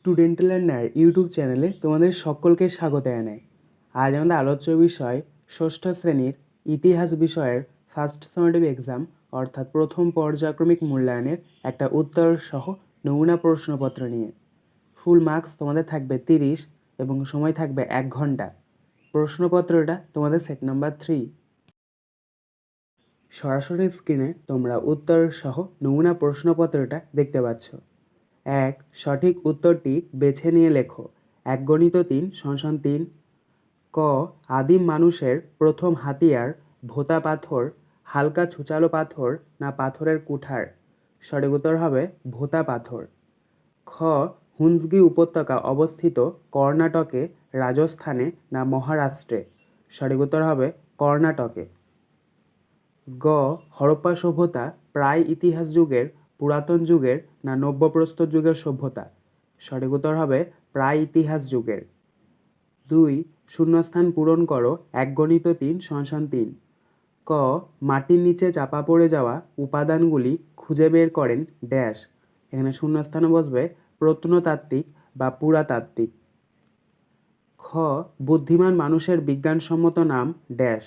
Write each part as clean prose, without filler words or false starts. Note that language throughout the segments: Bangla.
স্টুডেন্ট লার্নার ইউটিউব চ্যানেলে তোমাদের সকলকে স্বাগত জানাই। আজ আমাদের আলোচ্য বিষয় ষষ্ঠ শ্রেণীর ইতিহাস বিষয়ের ফার্স্ট সামেটিভ এক্সাম অর্থাৎ প্রথম পর্যায়ক্রমিক মূল্যায়নের একটা উত্তর সহ নমুনা প্রশ্নপত্র নিয়ে। ফুল মার্কস তোমাদের থাকবে 30 এবং সময় থাকবে 1 ঘন্টা। প্রশ্নপত্রটা তোমাদের সেট নাম্বার 3। সরাসরি স্ক্রিনে তোমরা উত্তর সহ নমুনা প্রশ্নপত্রটা দেখতে পাচ্ছ। 1. সঠিক উত্তরটি বেছে নিয়ে লেখো। 1 × 3 = 3। ক. আদিম মানুষের প্রথম হাতিয়ার ভোঁতা পাথর, হালকা ছুচালো পাথর না পাথরের কুঠার? সঠিক উত্তর হবে ভোঁতা পাথর। খ. হুন্সগি উপত্যকা অবস্থিত কর্ণাটকে, রাজস্থানে না মহারাষ্ট্রে? সঠিক উত্তর হবে কর্ণাটকে। গ. হরপ্পা সভ্যতা প্রায় ইতিহাস যুগের, পুরাতন যুগের না নব্যপ্রস্তর যুগের সভ্যতা? সঠিক উত্তর হবে প্রায় ইতিহাস যুগের। 2. শূন্যস্থান পূরণ করো। 1 × 3 = 3। ক. মাটির নিচে চাপা পড়ে যাওয়া উপাদানগুলি খুঁজে বের করেন ড্যাশ। এখানে শূন্যস্থানে বসবে প্রত্নতাত্ত্বিক বা পুরাতাত্ত্বিক। খ. বুদ্ধিমান মানুষের বিজ্ঞানসম্মত নাম ড্যাশ।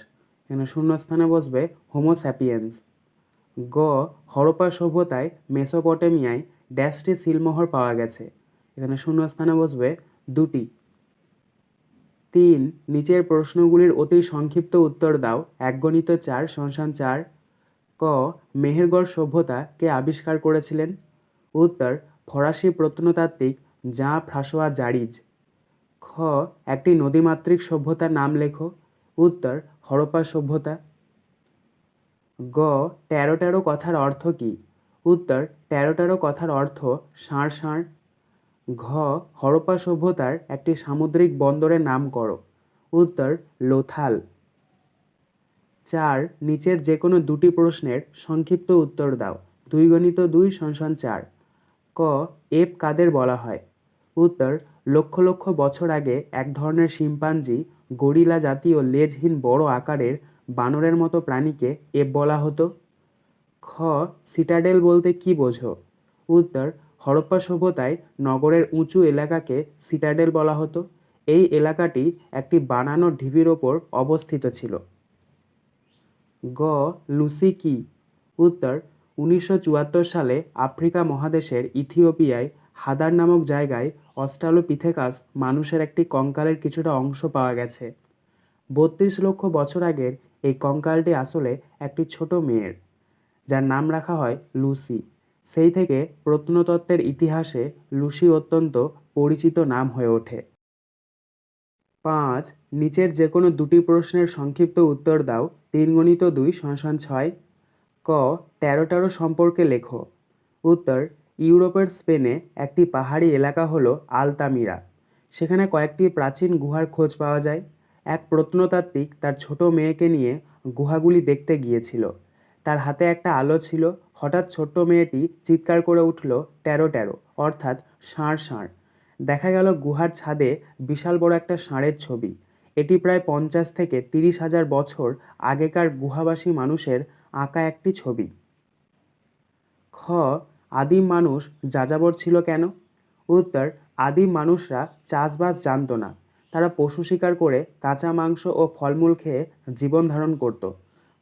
এখানে শূন্যস্থানে বসবে হোমো স্যাপিয়েন্স। গ. হরপ্পা সভ্যতায় মেসোপটেমিয়ায় ড্যাশটি সিলমোহর পাওয়া গেছে। এখানে শূন্যস্থানে বসবে 2টি। 3. নিচের প্রশ্নগুলির অতি সংক্ষিপ্ত উত্তর দাও। 1 × 4 = 4। ক. মেহেরগড় সভ্যতা কে আবিষ্কার করেছিলেন? উত্তর ফরাসি প্রত্নতাত্ত্বিক জাঁ ফ্রাঁসোয়া জারিজ। খ. একটি নদীমাতৃক সভ্যতার নাম লেখো। উত্তর হরপ্পা সভ্যতা। গ. 13 কথার অর্থ কী? উত্তর 13 কথার অর্থ ষাঁড় ষাঁড়। ঘ. হরপ্পা সভ্যতার একটি সামুদ্রিক বন্দরের নাম করো। উত্তর লোথাল। 4. নিচের যে কোনো 2টি প্রশ্নের সংক্ষিপ্ত উত্তর দাও। 2 × 2 = 4। ক. এপ কাদের বলা হয়? উত্তর লক্ষ লক্ষ বছর আগে এক ধরনের শিম্পাঞ্জি, গরিলা জাতীয় লেজহীন বড় আকারের বানরের মতো প্রাণীকে এপ বলা হতো। খ. সিটাডেল বলতে কী বোঝো? উত্তর হরপ্পা সভ্যতায় নগরের উঁচু এলাকাকে সিটাডেল বলা হতো। এই এলাকাটি একটি বানানো ঢিবির ওপর অবস্থিত ছিল। গ. লুসি কি? উত্তর 1974 সালে আফ্রিকা মহাদেশের ইথিওপিয়ায় হাদার নামক জায়গায় অস্ট্রালোপিথেকাস মানুষের একটি কঙ্কালের কিছুটা অংশ পাওয়া গেছে। 32 লক্ষ বছর আগের এই কঙ্কালটি আসলে একটি ছোট মেয়ের, যার নাম রাখা হয় লুসি। সেই থেকে প্রত্নতত্ত্বের ইতিহাসে লুসি অত্যন্ত পরিচিত নাম হয়ে ওঠে। 5. নিচের যে কোনো 2টি প্রশ্নের সংক্ষিপ্ত উত্তর দাও। 3 × 2 = 6। ক. 13 সম্পর্কে লেখো। উত্তর ইউরোপের স্পেনে একটি পাহাড়ি এলাকা হলো আলতামিরা। সেখানে কয়েকটি প্রাচীন গুহার খোঁজ পাওয়া যায়। এক প্রত্নতাত্ত্বিক তার ছোট মেয়েকে নিয়ে গুহাগুলি দেখতে গিয়েছিল। তার হাতে একটা আলো ছিল। হঠাৎ ছোট্ট মেয়েটি চিৎকার করে উঠল 13 অর্থাৎ ষাঁড় ষাঁড়। দেখা গেল গুহার ছাদে বিশাল বড় একটা ষাঁড়ের ছবি। এটি প্রায় 50 থেকে 30,000 বছর আগেকার গুহাবাসী মানুষের আঁকা একটি ছবি। খ. আদিম মানুষ যাযাবর ছিল কেন? উত্তর আদিম মানুষরা চাষবাস জানত না। তারা পশু শিকার করে কাঁচা মাংস ও ফলমূল খেয়ে জীবন ধারণ করত।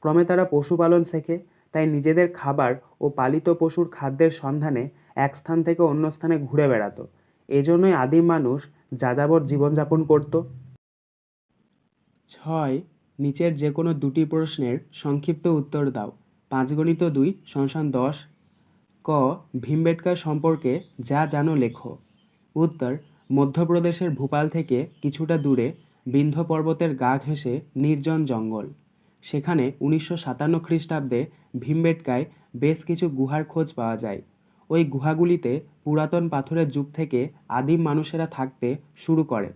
ক্রমে তারা পশুপালন শেখে, তাই নিজেদের খাবার ও পালিত পশুর খাদ্যের সন্ধানে এক স্থান থেকে অন্য স্থানে ঘুরে বেড়াতো। এজন্যই আদিম মানুষ যাযাবর জীবনযাপন করত। 6. নিচের যে কোনো 2টি প্রশ্নের সংক্ষিপ্ত উত্তর দাও। 5 × 2 = 10। ক. ভীমবেটকা সম্পর্কে যা জানো লেখো। উত্তর মধ্যপ্রদেশের ভোপাল থেকে কিছুটা দূরে বিন্ধ্য পর্বতের গা ঘেঁষে নির্জন জঙ্গল। সেখানে 1957 খ্রিস্টাব্দে ভীমবেটকায় বেশ কিছু গুহার খোঁজ পাওয়া যায়। ওই গুহাগুলিতে পুরাতন পাথরের যুগ থেকে আদিম মানুষেরা থাকতে শুরু করে।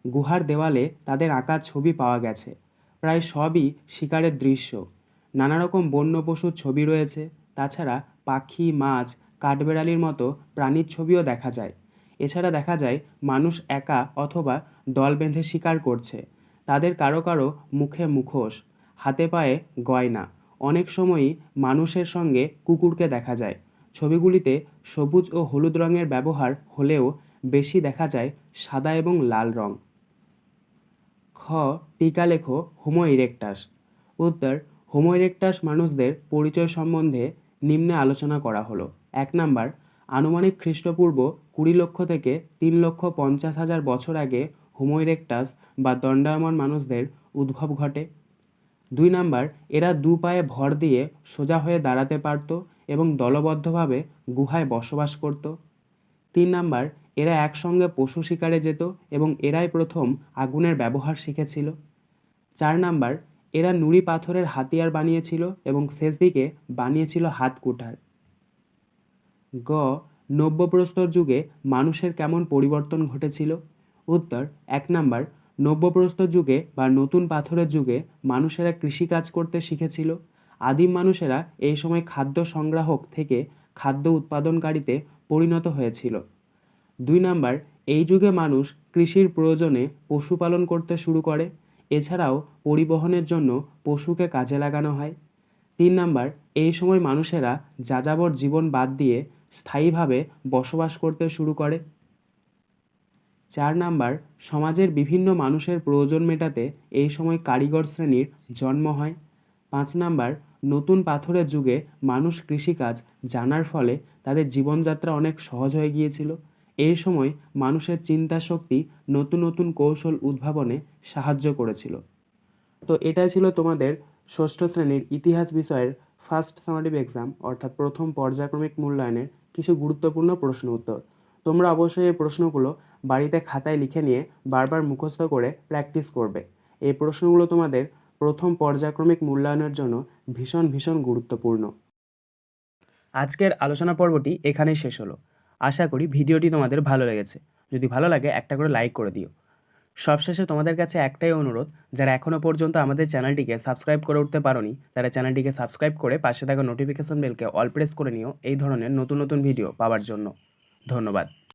গুহার দেওয়ালে তাদের আঁকা ছবি পাওয়া গেছে। প্রায় সবই শিকারের দৃশ্য। নানা রকম বন্য পশুর ছবি রয়েছে। তাছাড়া পাখি, মাছ, কাঠবেড়ালির মতো প্রাণীর ছবিও দেখা যায়। এছাড়া দেখা যায় মানুষ একা অথবা দল বেঁধে শিকার করছে। তাদের কারো কারো মুখে মুখোশ, হাতে পায়ে গয়না। অনেক সময়ই মানুষের সঙ্গে কুকুরকে দেখা যায়। ছবিগুলিতে সবুজ ও হলুদ রঙের ব্যবহার হলেও বেশি দেখা যায় সাদা এবং লাল রং? খ. টিকা লেখো হোমো ইরেক্টাস। উত্তর. হোমো ইরেক্টাস মানুষদের পরিচয় সম্বন্ধে নিম্নে আলোচনা করা হলো। 1 নাম্বার, আনুমানিক খ্রিস্টপূর্ব 20 লক্ষ থেকে 3,50,000 বছর আগে হোমো ইরেক্টাস বা দণ্ডায়মান মানুষদের উদ্ভব ঘটে। 2 নাম্বার, এরা দু পায়ে ভর দিয়ে সোজা হয়ে দাঁড়াতে পারত এবং দলবদ্ধভাবে গুহায় বসবাস করত। 3 নাম্বার, এরা একসঙ্গে পশু শিকারে যেত এবং এরাই প্রথম আগুনের ব্যবহার শিখেছিল। 4 নাম্বার, এরা নুড়ি পাথরের হাতিয়ার বানিয়েছিল এবং শেষ দিকে বানিয়েছিল হাত কুঠার। গ. নব্যপ্রস্তর যুগে মানুষের কেমন পরিবর্তন ঘটেছিল? উত্তর. 1 নাম্বার, নব্যপ্রস্তর যুগে বা নতুন পাথরের যুগে মানুষেরা কৃষিকাজ করতে শিখেছিল। আদিম মানুষেরা এই সময় খাদ্য সংগ্রাহক থেকে খাদ্য উৎপাদনকারীতে পরিণত হয়েছিল। 2 নাম্বার, এই যুগে মানুষ কৃষির প্রয়োজনে পশুপালন করতে শুরু করে। এছাড়াও পরিবহনের জন্য পশুকে কাজে লাগানো হয়। 3 নাম্বার, এই সময় মানুষেরা যাযাবর জীবন বাদ দিয়ে স্থায়ীভাবে বসবাস করতে শুরু করে। 4 নাম্বার, সমাজের বিভিন্ন মানুষের প্রয়োজন মেটাতে এই সময় কারিগর শ্রেণীর জন্ম হয়। 5 নাম্বার, নতুন পাথরের যুগে মানুষ কৃষিকাজ জানার ফলে তাদের জীবনযাত্রা অনেক সহজ হয়ে গিয়েছিল। এই সময় মানুষের চিন্তা শক্তি নতুন নতুন কৌশল উদ্ভাবনে সাহায্য করেছিল। তো এটাই ছিল তোমাদের ষষ্ঠ শ্রেণীর ইতিহাস বিষয়ের ফার্স্ট সামারিভ এক্সাম অর্থাৎ প্রথম পর্যায়ক্রমিক মূল্যায়নের কিছু গুরুত্বপূর্ণ প্রশ্ন উত্তর। তোমরা অবশ্যই এই প্রশ্নগুলো বাড়িতে খাতায় লিখে নিয়ে বারবার মুখস্থ করে প্র্যাকটিস করবে। এই প্রশ্নগুলো তোমাদের প্রথম পর্যায়ক্রমিক মূল্যায়নের জন্য ভীষণ ভীষণ গুরুত্বপূর্ণ। আজকের আলোচনা পর্বটি এখানেই শেষ হলো। আশা করি ভিডিওটি তোমাদের ভালো লেগেছে। যদি ভালো লাগে একটা করে লাইক করে দিও। সবশেষে তোমাদের কাছে একটাই অনুরোধ, যারা এখনও পর্যন্ত আমাদের চ্যানেলটিকে সাবস্ক্রাইব করে উঠতে পারোনি তারা চ্যানেলটিকে সাবস্ক্রাইব করে পাশে থাকা নোটিফিকেশন বেলকে অল প্রেস করে নিও এই ধরনের নতুন নতুন ভিডিও পাওয়ার জন্য। ধন্যবাদ।